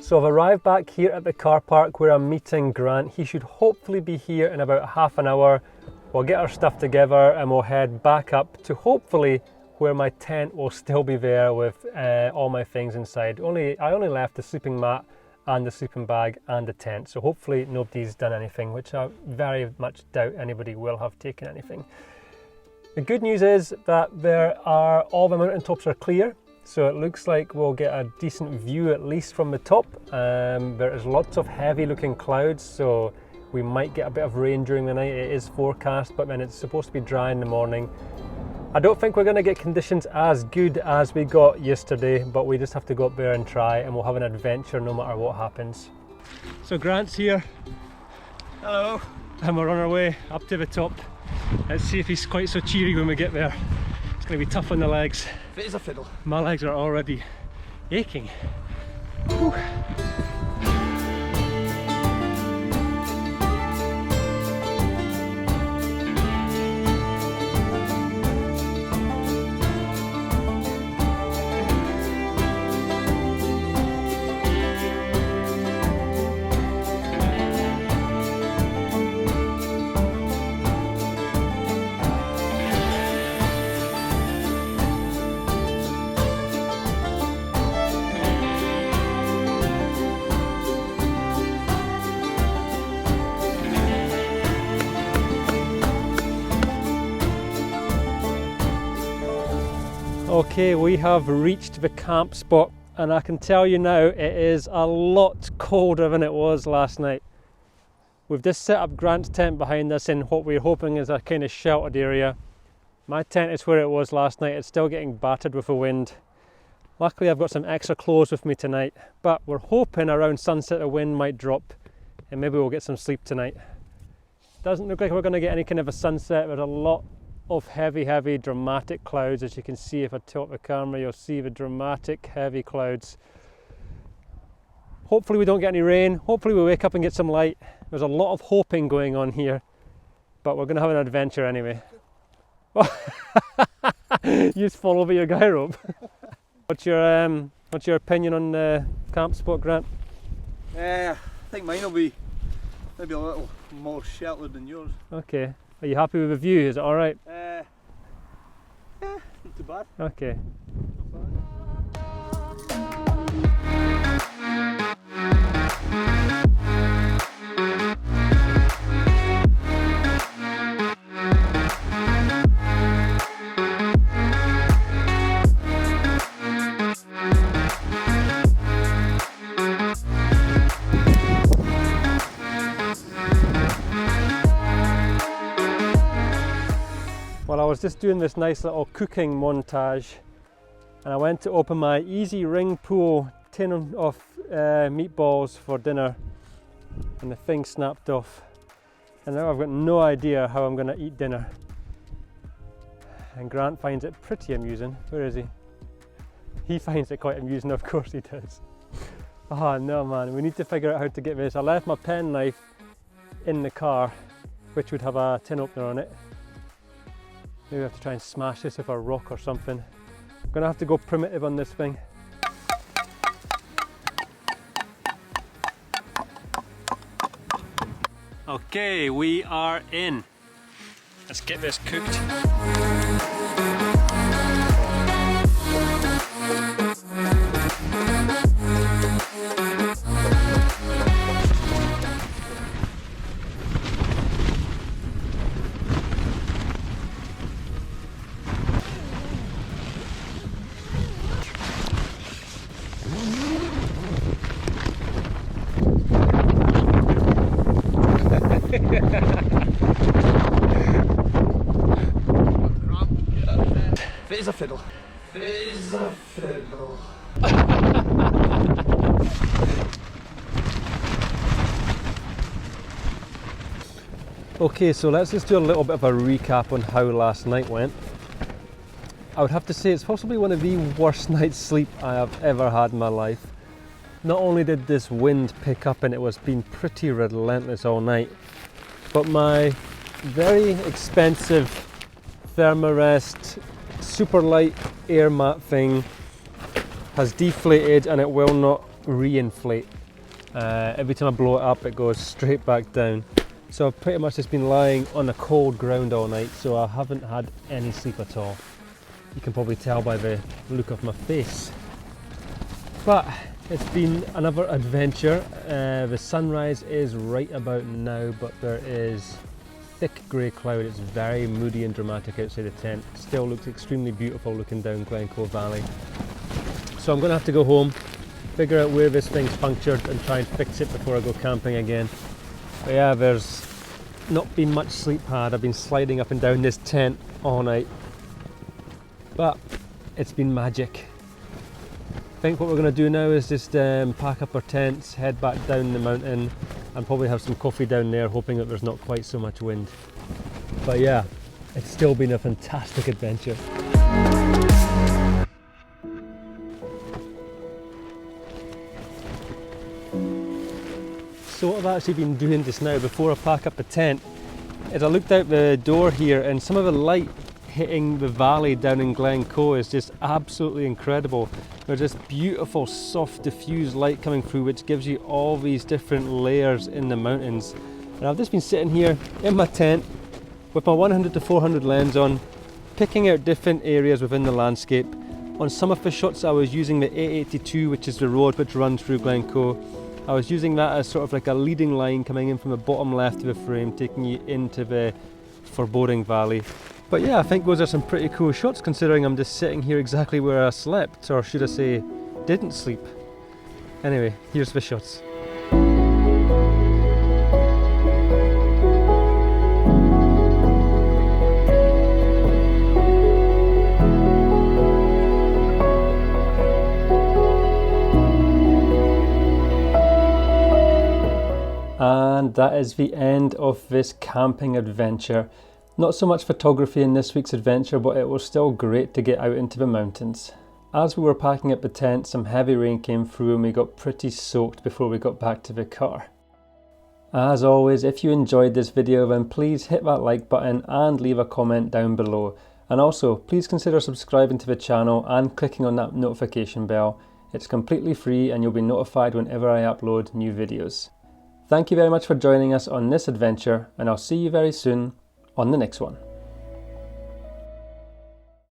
So I've arrived back here at the car park where I'm meeting Grant. He should hopefully be here in about half an hour. We'll get our stuff together and we'll head back up to hopefully where my tent will still be there with all my things inside. I only left the sleeping mat and the sleeping bag and the tent, so hopefully nobody's done anything, which I very much doubt anybody will have taken anything. The good news is that all the mountaintops are clear. So it looks like we'll get a decent view at least from the top. There is lots of heavy looking clouds, so we might get a bit of rain during the night. It is forecast, but then it's supposed to be dry in the morning. I don't think we're going to get conditions as good as we got yesterday, but we just have to go up there and try, and we'll have an adventure no matter what happens. So Grant's here. Hello. And we're on our way up to the top. Let's see if he's quite so cheery when we get there. It's going to be tough on the legs. Fit as a fiddle. My legs are already aching. Whew. Okay, we have reached the camp spot, and I can tell you now it is a lot colder than it was last night. We've just set up Grant's tent behind us in what we're hoping is a kind of sheltered area. My tent is where it was last night. It's still getting battered with the wind. Luckily I've got some extra clothes with me tonight, but we're hoping around sunset the wind might drop and maybe we'll get some sleep tonight. Doesn't look like we're going to get any kind of a sunset. There's a lot of heavy dramatic clouds. As you can see, if I tilt the camera you'll see the dramatic heavy clouds. Hopefully we don't get any rain. Hopefully we wake up and get some light. There's a lot of hoping going on here, but we're going to have an adventure anyway. You just fall over your guy rope. What's your opinion on the camp spot, Grant? I think mine will be maybe a little more sheltered than yours. Okay. Are you happy with the view? Is it alright? Yeah, not too bad. Okay. Well, I was just doing this nice little cooking montage and I went to open my Easy Ring Pull tin of meatballs for dinner and the thing snapped off, and now I've got no idea how I'm going to eat dinner. And Grant finds it pretty amusing. Where is he? He finds it quite amusing, of course he does. Oh no man, we need to figure out how to get this. I left my pen knife in the car, which would have a tin opener on it. Maybe I have to try and smash this with a rock or something. I'm gonna have to go primitive on this thing. Okay, we are in. Let's get this cooked. Fit as a fiddle. Fit as a fiddle. Okay, so let's just do a little bit of a recap on how last night went. I would have to say it's possibly one of the worst night's sleep I have ever had in my life. Not only did this wind pick up and it was been pretty relentless all night, but my very expensive Thermarest super light air mat thing has deflated and it will not re-inflate. Every time I blow it up it goes straight back down. So I've pretty much just been lying on the cold ground all night, so I haven't had any sleep at all. You can probably tell by the look of my face. But it's been another adventure. The sunrise is right about now, but there is thick grey cloud. It's very moody and dramatic outside the tent. Still looks extremely beautiful looking down Glencoe Valley. So I'm going to have to go home, figure out where this thing's punctured and try and fix it before I go camping again. But yeah, there's not been much sleep had. I've been sliding up and down this tent all night. But it's been magic. I think what we're going to do now is just pack up our tents, head back down the mountain and probably have some coffee down there, hoping that there's not quite so much wind. But yeah, it's still been a fantastic adventure. So what I've actually been doing just now before I pack up the tent is I looked out the door here and some of the light hitting the valley down in Glencoe is just absolutely incredible. There's this beautiful soft diffused light coming through which gives you all these different layers in the mountains. And I've just been sitting here in my tent with my 100 to 400 lens on, picking out different areas within the landscape. On some of the shots I was using the 882, which is the road which runs through Glencoe. I was using that as sort of like a leading line coming in from the bottom left of the frame, taking you into the foreboding valley. But yeah, I think those are some pretty cool shots considering I'm just sitting here exactly where I slept, or should I say, didn't sleep. Anyway, here's the shots. And that is the end of this camping adventure. Not so much photography in this week's adventure, but it was still great to get out into the mountains. As we were packing up the tent, some heavy rain came through and we got pretty soaked before we got back to the car. As always, if you enjoyed this video then please hit that like button and leave a comment down below. And also, please consider subscribing to the channel and clicking on that notification bell. It's completely free and you'll be notified whenever I upload new videos. Thank you very much for joining us on this adventure, and I'll see you very soon on the next one.